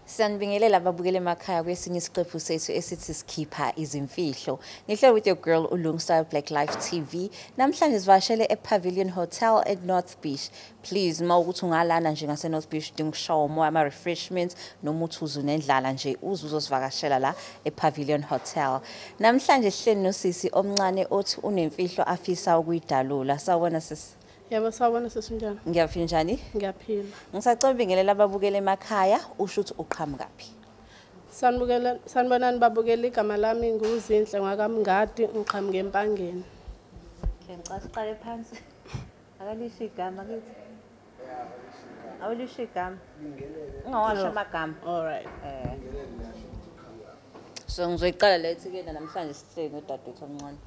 Sanibingelela ababukeli emakhaya kwesinye isiqephu sethu esithi sikhipha izimfihlo. Nihle with your girl Ulungstyle Black Life TV. Namhlanje sivashele ePavilion Hotel at North Beach. Please mawukuthi ungalana nje ngase North Beach udinga ukushawa umoya ama refreshments noma uthuzu nendlala nje uzosivakashela la ePavilion Hotel. Namhlanje sihleli nosisi omncane othi unemfihlo afisa ukuyidalula. Sawubona sisi. Yebo sawubona sesinjani? Ngiyaphila njani? Ngiyaphila. Ngisacela ubingelela ababukeli emakhaya usho ukuthi uqhamukaphi. Sanibonani babukeli igama lami nguzinhle ngwakamngadi ngiqhamuke empangeni. Ngicela siqale phansi. Akalisho igama kithi. Awulisho igama. Ungawasho amagama. All right. So ngizoyiqala lethi ke namhlanje sihleli nodadewethu omncane.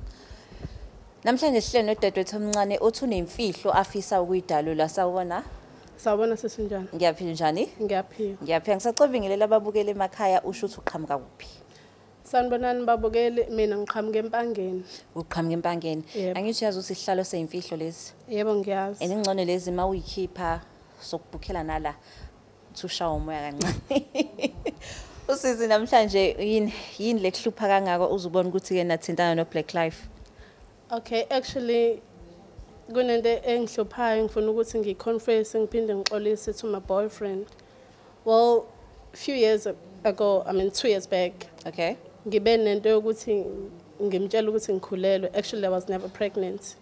Namhlanje sihleli nodadewethu omncane othi unemfihlo afisa ukuyidalula. Sawubona? Sawubona sesinjani? Ngiyaphila njani? Ngiyaphila. Ngiyaphila. Ngisacela ubingelela ababukeli emakhaya usho ukuthi uqhamuka kuphi. Sanibonani babukeli mina ngiqhamuke empangeni. Uqhamuka empangeni. Yebo. Angithi uyazi ukuthi isihlalo seyimfihlo lezi. Yebo ngiyazi. Eningcono lezi mawuyikhipha sokubukhela nala ushawa umoya kancane. Usizi namhlanje yini lekuhlupha kangaka uzubona ukuthi ke nathintana no Black Life. Okay, actually kunento engihluphayo ngifuna ukuthi ngiconfess ngiphinde ngixolise to my boyfriend. Well, few years ago, 2 years back, Okay. ngibe nento yokuthi ngimtshela ukuthi ngikhulelwe. Actually I was never pregnant.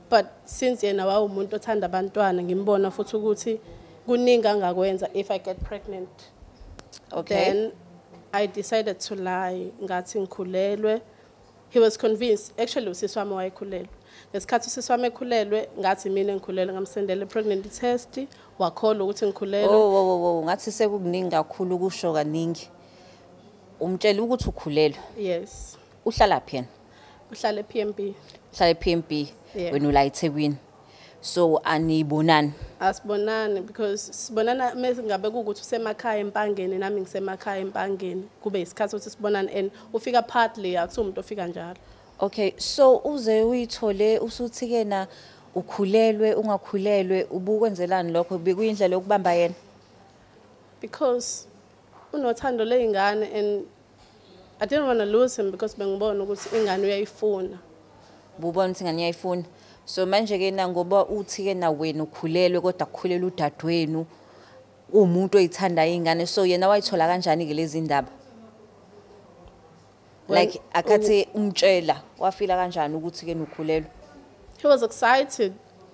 But since yena wawumuntu othanda abantwana ngimbona futhi ukuthi kuningi angakwenza if I get pregnant. Okay. Then I decided to lie ngathi ngikhulelwe. He was convinced. Actually usisi wami wayekhulelwe. Ngesikhathi usisi wami ekhulelwe ngathi mina ngikhulelwe ngamsendela pregnancy test wakholwa ukuthi ngikhulelwe. Oh, ngathi sekukuningi kakhulu kusho kaningi. Umtshela ukuthi ukhulelwe. Yes. Uhlala phi yena? Uhlala ePMB. Uhlala ePMB Yeah. wena ula eThekwini. So anibonani. Asibonani because sibonana mase ngabe ukuthi usemakhaya empangeni nami ngisemakhaya empangeni kube isikhathi ukuthi sibonana and ufika partly akuthi umuntu ofika njalo. Okay, so uze uyithole usuthi kena ukhulelwe ungakhulelwe ubukwenzelani lokho bekuyindlela yokubamba yena? Because unothando leingane and I didn't want to lose him because bengibona ukuthi ingane uyayifuna. Bubona ukuthi ngani yayifuna. So manje ke na ngoba uthi ke na wena ukhulelwe kodwa ukhulela udadewenu umuntu oyithanda ingane so yena wayithola kanjani ke lezi ndaba? Like akathi umtshela wafila kanjani ukuthi ke ukhulelwe? He was excited.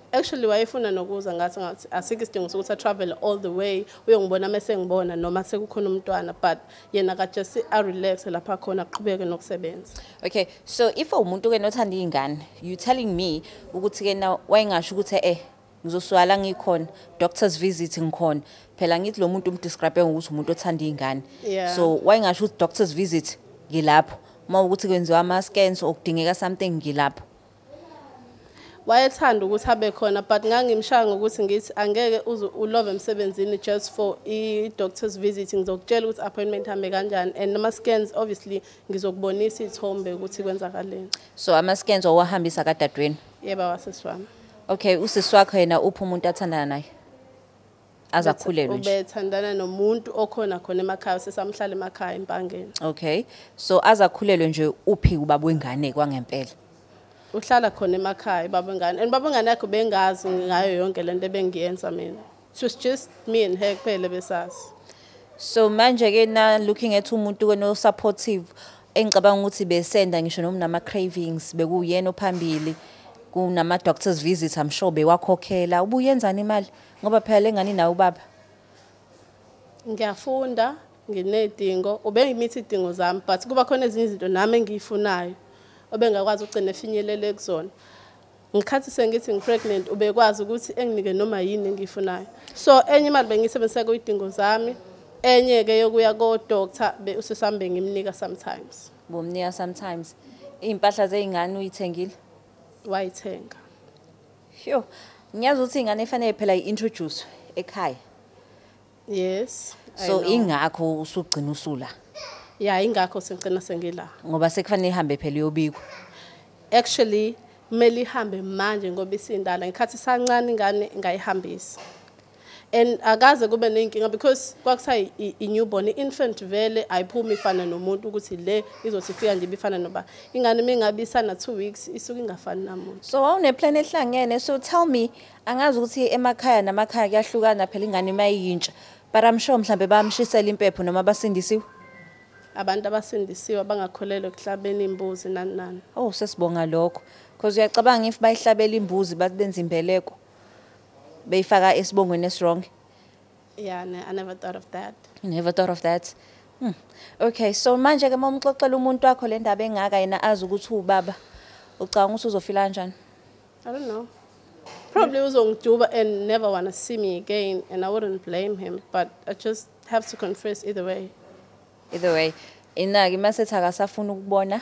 Actually wayefuna nokuza ngathi asike isidingo sokuthi travel all the way uyongibona mase ngibona noma sekukhona umntwana but yena ka just relax lapha khona aqhubeke nokusebenza. Okay, so if umuntu ke nothanda ingane you telling me ukuthi ke na wayingasho ukuthi ngizoswala ngikhona doctor's visit ngikhona phela ngithi lo muntu umdescribe ukuthi umuntu othanda ingane. Yeah. So wayingasho ukuthi doctor's visit ngilapho mawukuthi kwenziwa ama scans okudingeka something ngilapho. Wayethanda ukuthi abe khona but ngangimshaya ngokuthi ngithi angeke ulove emsebenzini just for doctor's visit ngizokutshela ukuthi appointment hambe kanjani and nama scans obviously ngizokubonisa ithombe ukuthi kwenzakaleni. So ama scans owahambisa kadadweni. Yebo waseswami. Okay, usisi wakho yena uphi umuntu athandana naye? Azakhulelwe nje. Ubethandana nomuntu okhona khona emakhaya sesamhlala emakhaya empangeni. Okay. So azakhulelwe nje uphi ubaba wengane kwangempela? Uhlala khona emakhaya babengane and babengane yakho bengazi ngayo yonke lento ebengiyenza mina. It was just me and her kuphela besazi. So manje ke na looking at umuntu ke no supportive engicabanga ukuthi besenda ngisho noma nama cravings bekuyena ophambili kunama doctor's visits I'm sure bewakhokhela ubuyenzani imali ngoba phela lengane nawe ubaba. Ngiyafunda nginedingo ubengimithi idingo zami but kuba khona ezinye izinto nami engiyifunayo obengakwazi ugcina efinyelele kuzona. Ngikhathi sengithi ngipregnant ubekwazi ukuthi enginike noma yini engiyifunayo. So enye imali bengisebenzisa kuyidingo zami enye ke yokuya ko doctor usisambe ngimnika sometimes. Bomnika sometimes. Impahla zeingane uyithengile? Wayithenga. Yo, ngiyazi ukuthi ingane efanele phela iintroduce ekhaya. Yes. So ingakho usugcina usula. Yeah, ingakho sengicina sengila. Ngoba sekufanele ihambe phela yobikwa. Actually, meli ihambe manje ngoba isindala ngikhathi sancane ingane ngayihambisa. And akaze kube nenkinga because kwakuthiwa i-newborn i-infant vele ayiphumi ifana nomuntu ukuthi le izothi ifika nje ibifana noba ingane mingabe isana 2 weeks isuke ingafani namuntu. So wawuneplan ehlangene, so tell me, angazi ukuthi emakhaya namakhaya kuyahlukana phela ingane mayintsha, but I'm sure mhlambe bamshisela impepho noma basindisiwe. Abantu abasindisiwe abangakholelwa ekuhlabeni imbuzi nani nani. Oh sesibonga lokho, because uyacabanga if bayihlabela imbuzi bathi benza imbeleko beyifaka esibongweni eswrong. Yeah, I never thought of that. You never thought of that? Okay, so manje ke momxoxela umuntu wakho le ndaba engaka yena azi ukuthi ubaba, ucanga ukuthi uzofila kanjani? I don't know. Probably uzongiduba and never want to see me again, and I wouldn't blame him, but I just have to confess either way. Either way, inaki masethi akasafuna ukubona.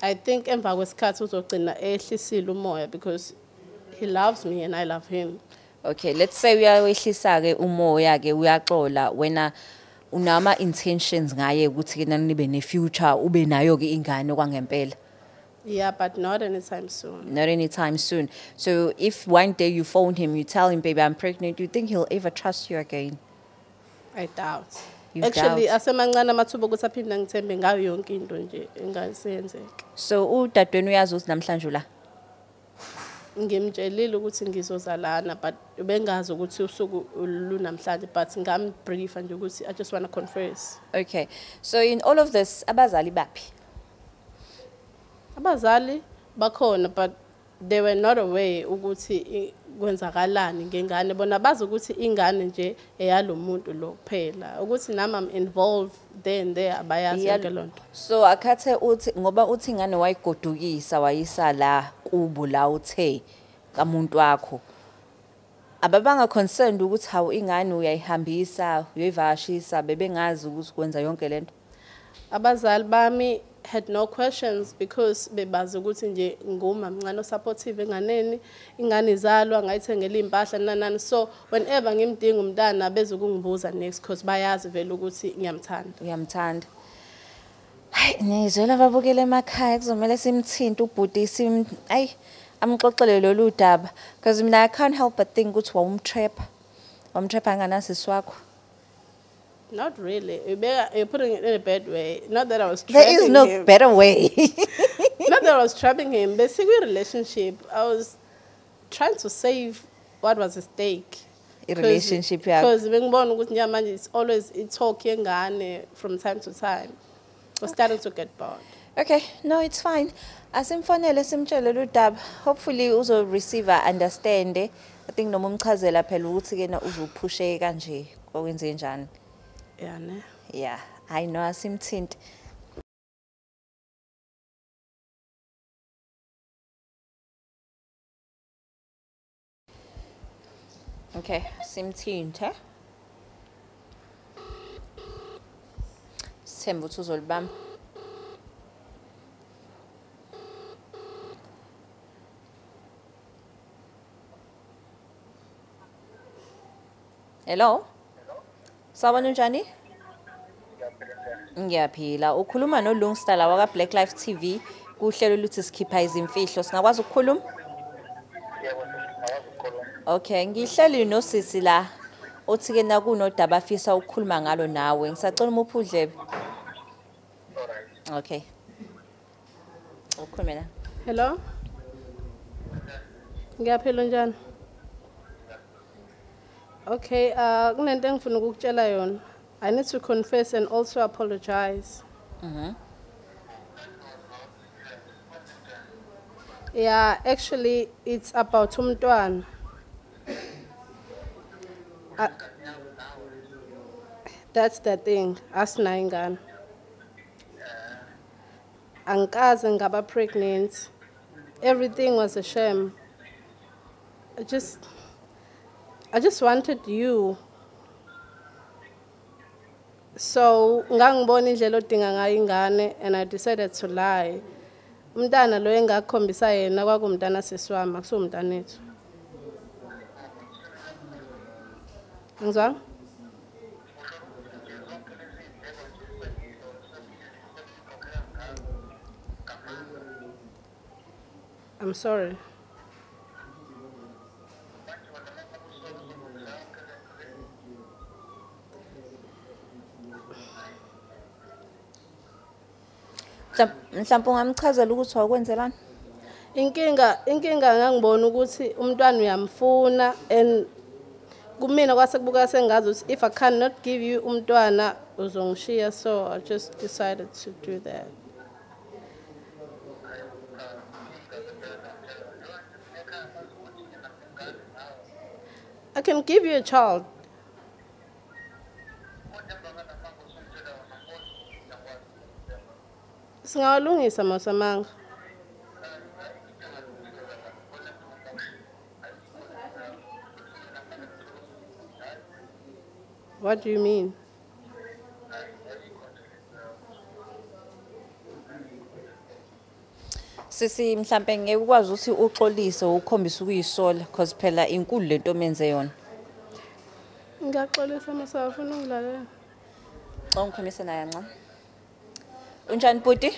I think emva kwesikhathi uzogcina ehlisile umoya because he loves me and I love him. Okay, let's say uyawehlisa ke umoya ke uyaxola wena unama intentions ngaye ukuthi ke nanibe ne future ube nayo ke ingane kwangempela. Yeah, but not anytime soon. Not anytime soon. So if one day you phone him, you tell him, baby, I'm pregnant, do you think he'll ever trust you again? I doubt. You Actually, doubt. asemancane amathuba ukuthi aphinde ngithembe ngayo yonke into nje engasenzeka. So udadweni uyazi ukuthi namhlanje la. Ngimtshelile ukuthi ngizozalana but bengazi ukuthi usuku lunamhlanje but ngambriefa nje ukuthi I just want to confess. Okay. So in all of this, abazali baphi? Abazali bakhona but they were not aware ukuthi kwenzakalani ngengane bona bazi ukuthi ingane nje eyalomuntu lo kuphela ukuthi nami I'm involved there abayazi yonke lonto. So akathe uthi ngoba uthi ingane wayigodukisa wayisa la kubo la uthe kamuntu wakho. Ababanga concerned ukuthi hawu ingane uyayihambisa uyivashisa bebengazi ukuthi kwenza yonke lento. Abazali bami had no questions because bebazi ukuthi nje nguma mncane supportive enganeni ingane izalwa ngayithengela impahla nanani so whenever ngimdinga umntana beze ukungibuza next because bayazi vele ukuthi ngiyamthanda. Uyamthanda. Hayi nizwela ababukele emakhaya kuzomela simthinta ubhutisi ayi amxoxele lolu daba because mina I can't help but think ukuthi wamtrap anganasisi wakho. Not really. You're putting it in a bad way. Not that I was trapping There is no him. better way. Not that I was trapping him. Basically, relationship. I was trying to save what was at stake. A relationship yakho. Because bengibona ukuthi nyamanje it's always talk yengane from time to time. I was starting to get bored. Okay, no, it's fine. Asimfanele simtshele lo daba. Hopefully uzo receiver understand. I think noma umchazela phela ukuthi kena uzophushe kanje kwenze njani. Yeah, ne? Yeah, I know asimthinte. Okay, simthinte. Sithemba ukuthi uzolibamba. Hello? Sawubona njani? Ngiyaphila. Ukhuluma noLungstar la waka Black Life TV kuhlelo luthi sikhipha izimfihlo. Singakwazi ukukhuluma? Okay, ngihleli nosisi la. Uthi ke na kunodaba afisa ukukhuluma ngalo nawe. Ngisacela umuphu udlebe. Okay. Ukhuluma la. Hello? Ngiyaphila njani? Okay, kunento engifuna ukukutshela yona. I need to confess and also apologize. Yeah, actually it's about umntwana. That's the thing. Asina ingane. Angikaze ngaba pregnant. Everything was a shame. I just wanted you. So, ngangibona indlela odinga ngayo ingane and I decided to lie. Umntana lo engakhombisa yena kwakumntana sesiwami akusumntana ethu. Ngizwa? I'm sorry. Mhlawumbe ungamchazela ukuthi wakwenzelani? Inkinga ngangibona ukuthi umntwana uyamfuna and kumina kwase kubuka sengazi ukuthi if I cannot give you umntwana uzongishiya, so I just decided to do that. I can give you a child. Singawalungisa masamanga. What do you mean? Sisi mhlambe ngeke ukwazi ukuthi uxolise ukhombisa ukuyisola because phela inkulu lento omenze yona. Ngiyaxolisa masa ufuna ungilalela. Ungikhombise naye ncane. Unjani Bhuti?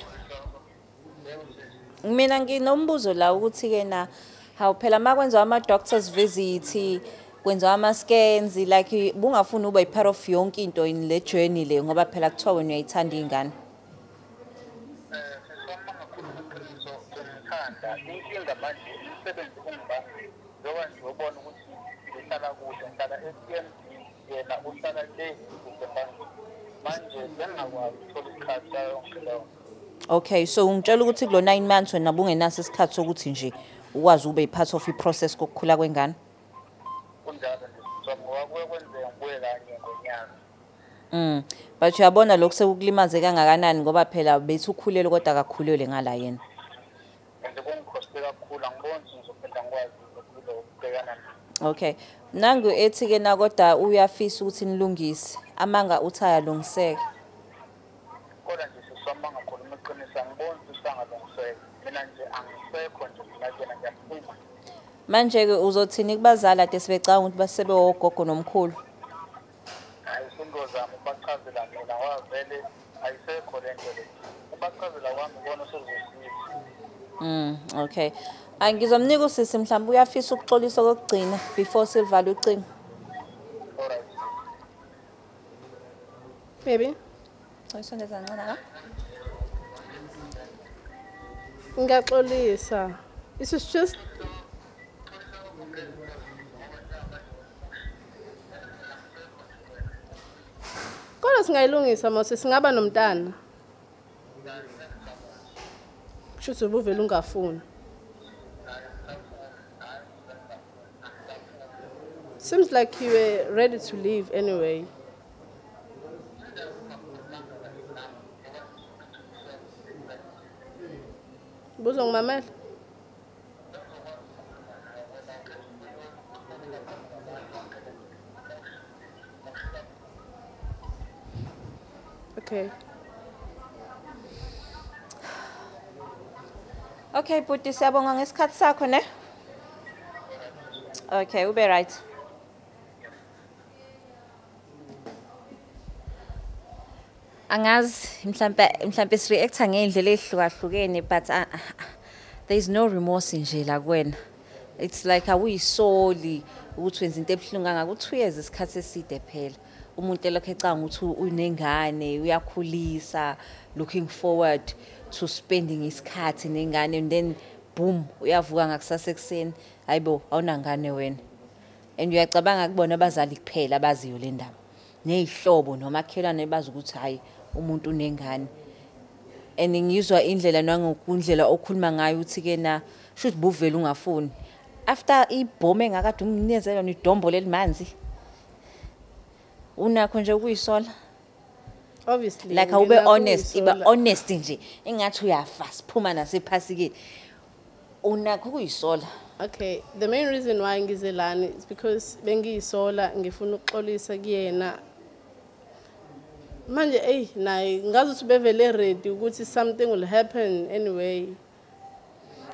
Mina nginombuzo la ukuthi ke na how phela makwenza ama doctors visit, kwenza ama scans like bungafuni ube part of yonke into in le journey le ngoba phela kuthiwa wena uyayithanda ingane. Inkinga manje umsebenzi ungiba njengoba nje ubona ukuthi ngihlala kude ngihlala eTMC yena uhlala le kusebantu manje bengakwazi ukuthola isikhathi yonke leyo. Okay, so ungitshela ukuthi kulo 9 months wena bungenaso isikhathi sokuthi nje ukwazi ube part of iprocess kokukhula kwengane. Kunjalo nje ngoba kwenzeka ngibuye kanye ngonyaka. But uyabona lokho sekukulimaze kangakanani ngoba phela bethi ukhulele kodwa akakhulele ngala yena. Okay. Nangu ethi ke na kodwa uyafisa ukuthi nilungise. Amanga uthaya lungiseke. Kodwa nje sisoma ngakhuluma iqiniso angiboni usangalungiseka. Mina nje angisekho nje ngiyakena ngiyaphuma. Manje ke uzothini kubazala ade sebecanga ukuthi basebe ogogo nomkhulu. Izinto zami bachazela mina wavele ayisekho lento le. Ubachazela wami ubona sezosisiza. Okay. Angizomnika usisi mhlawumbe uyafisa ukuxolisa kokugcina before silvala ucingo. Alright. Baby, Ayisondeza kancane la. ngiyaxolisa. This is just kodwa singayilungisa mase singaba nomntana. Kushuthi ubuvela ungafuni. Seems like you were ready to leave anyway. Buzongimamela? Okay. Okay, Bhuti siyabonga ngesikhathi sakho ne? Okay, ube right. Angazi mhlambe sireacta ngendlela ehlukahlukene but there is no remorse nje la kuwena. It's like awuyisoli ukuthi wenza into ebhlungu ngaka ku2 years isikhathi eside phela. Umuntu lokho ecanga ukuthi unengane uyakhulisa, looking forward to spending isikhathi nengane and then boom uyavuka ngakusasa ekseni hayibo awunangane wena. And uyacabanga kubona abazali kuphela abaziyo le ndaba. Nezihlobo nomakhelwane bazi ukuthi hayi umuntu unengane. And ngizwa indlela nangokundlela okhuluma ngayo uthi ke na should buvela ungafuni. After ibhome engakade umnezela nidombo lelimanzi. Unakho nje ukuyisola. Obviously. Like awube honest, iba honest nje. Engathi uyafa siphuma nasephasikeni. Unakho ukuyisola. Okay, the main reason why ngizelani is because bengiyisola ngifuna ukuxolisa kuyena. Manje naye ngazi ukuthi bevele ready ukuthi something will happen anyway.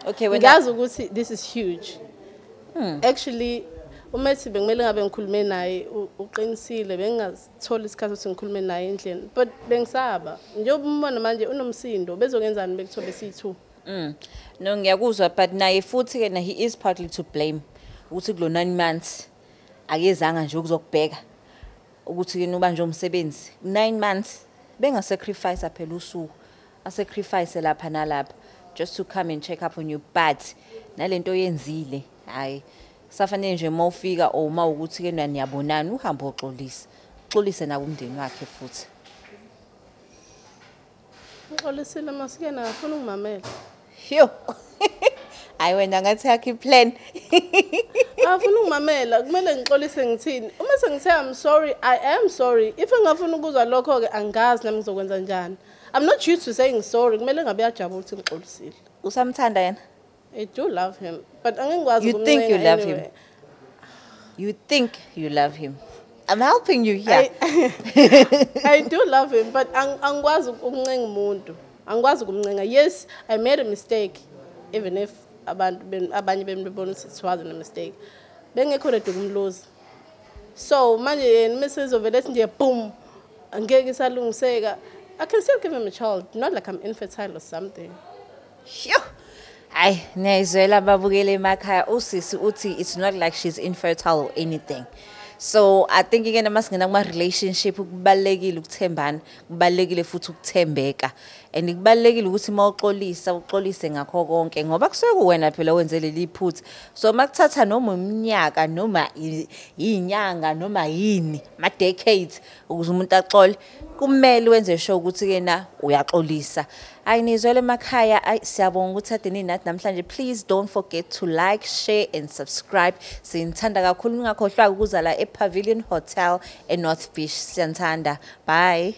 Okay, when ngazi ukuthi this is huge. Actually umethi bengimele ngabe ngikhulume naye uqinisile bengingathola isikhathi ukuthi ngikhulume naye endlini but bengisaba njengoba umbona manje unomsindo bezokenzani bekuthobe si2. No ngiyakuzwa but naye futhi ke na he is partly to blame ukuthi kulo 9 months akezanga nje ukuzokubheka ukuthi ke nuba nje umsebenzi 9 months benga sacrifice phela usuku sacrifice lapha nalapha just to come and check up on you, but nalento yenzile hayi safanele nje mawufika or mawukuthi ke niyabonana uhambe uxolise na kumndeni wakhe futhi. Uxolisile masikena afuna ukungimamela. Yo. Hayi wena ngathi yakhe plan. Afuna ukungimamela kumele ngixolise ngithini. Uma sengithe I'm sorry, I am sorry. If engafuna ukuzwa lokho ke angazi nami ngizokwenza njani. I'm not used to saying sorry. Kumele ngabe yajabula ukuthi ngixolisile. Usamthanda yena? I do love him, but angikwazi You think you love him? You think you love him? I'm helping you here. I do love him, but angikwazi ukuncenga umuntu. Angikwazi ukumncenga. Yes, I made a mistake, even if abanye bembona ukuthi it wasn't a mistake. Bengekho ready ukumloza. So manje yena mesezovela ethi nje boom, angeke isalungiseka. I can still give him a child, not like I'm infertile or something. Sure. Ay, niyayizwela babukele emakhaya usisi uthi it's not like she's infertile or anything. So I think again masingena kuma relationship kubalekile ukuthembana, kubalekile futhi ukuthembeka. And kubalekile ukuthi uxolise ngakho konke ngoba kusuke kuwena phela wenzele liphutha. So makuthatha noma iminyaka noma izinyanga noma yini, ma decades ukuze umuntu axole, kumele wenze sure ukuthi kena uyaxolisa. Ayinizwele emakhaya siyabonga ukuthi adeni nathi namhlanje. Please don't forget to like, share and subscribe. Sinthanda kakhulu ngakhohlwa ukuza la ePavilion Hotel eNorth Beach. Siyanthanda. Bye.